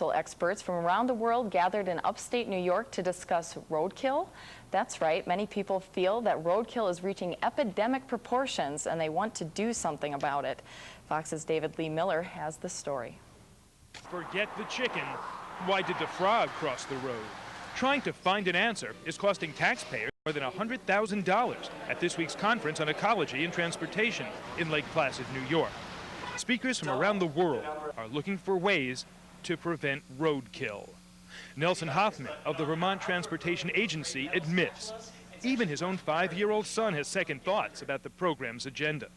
Experts from around the world gathered in upstate New York to discuss roadkill. That's right, many people feel that roadkill is reaching epidemic proportions and they want to do something about it. Fox's David Lee Miller has the story. Forget the chicken. Why did the frog cross the road? Trying to find an answer is costing taxpayers more than $100,000 at this week's conference on ecology and transportation in Lake Placid, New York. Speakers from around the world are looking for ways to prevent roadkill. Nelson Hoffman of the Vermont Transportation Agency admits even his own 5-year-old son has second thoughts about the program's agenda.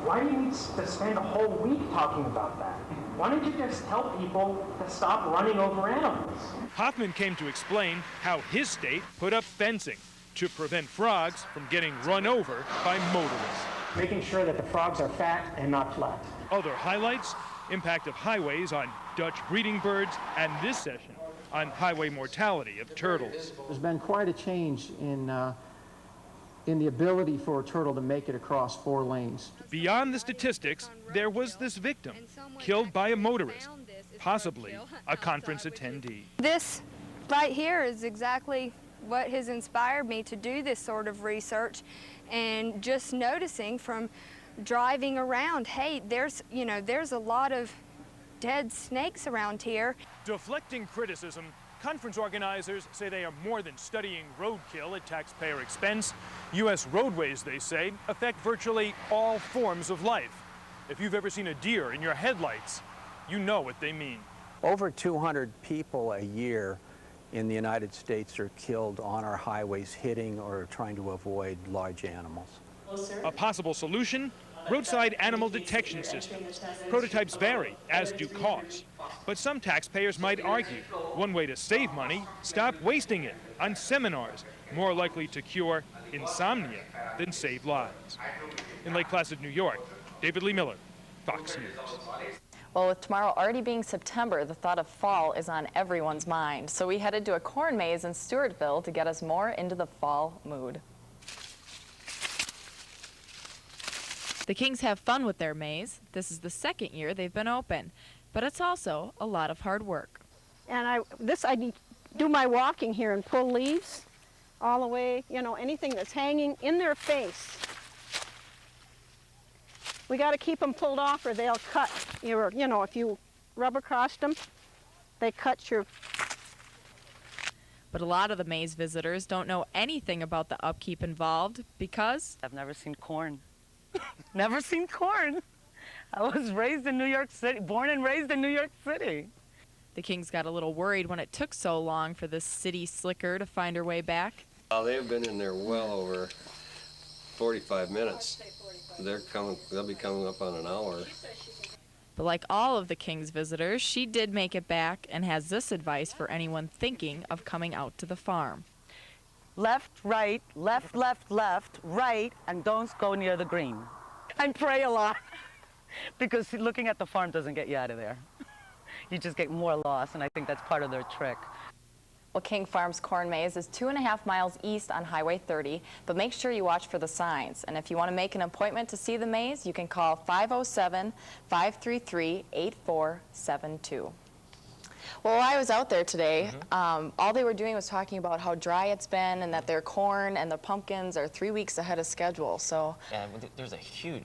Why do you need to spend a whole week talking about that? Why don't you just tell people to stop running over animals? Hoffman came to explain how his state put up fencing to prevent frogs from getting run over by motorists. Making sure that the frogs are fat and not flat. Other highlights: impact of highways on Dutch breeding birds, and this session on highway mortality of turtles. There's been quite a change in the ability for a turtle to make it across 4 lanes. Beyond the statistics, there was this victim killed by a motorist, possibly a conference attendee. This right here is exactly what has inspired me to do this sort of research, and just noticing from driving around, hey, there's a lot of dead snakes around here. Deflecting criticism, conference organizers say they are more than studying roadkill at taxpayer expense. U.S. roadways, they say, affect virtually all forms of life. If you've ever seen a deer in your headlights, you know what they mean. Over 200 people a year in the United States are killed on our highways hitting or trying to avoid large animals. A possible solution? Roadside animal detection systems. Prototypes vary, as do costs. But some taxpayers might argue one way to save money, stop wasting it on seminars more likely to cure insomnia than save lives. In Lake Placid, New York, David Lee Miller, Fox News. Well, with tomorrow already being September, the thought of fall is on everyone's mind. So we headed to a corn maze in Stewartville to get us more into the fall mood. The Kings have fun with their maze. This is the 2nd year they've been open, but it's also a lot of hard work. And I do my walking here and pull leaves all the way, anything that's hanging in their face. We got to keep them pulled off or they'll cut your, if you rubber crossed them, they cut your. But a lot of the maze visitors don't know anything about the upkeep involved because I've never seen corn. Never seen corn. I was raised in New York City, born and raised in New York City. The Kings got a little worried when it took so long for this city slicker to find her way back. They've been in there well over 45 minutes. They'll be coming up on an hour. But like all of the Kings visitors, she did make it back and has this advice for anyone thinking of coming out to the farm. Left, right, left, left, left, right, and don't go near the green. And pray a lot, because looking at the farm doesn't get you out of there. You just get more lost, and I think that's part of their trick. Well, King Farms Corn Maze is 2.5 miles east on Highway 30, but make sure you watch for the signs. And if you want to make an appointment to see the maze, you can call 507-533-8472. Well, while I was out there today, all they were doing was talking about how dry it's been and that their corn and the pumpkins are 3 weeks ahead of schedule. So yeah, there's a huge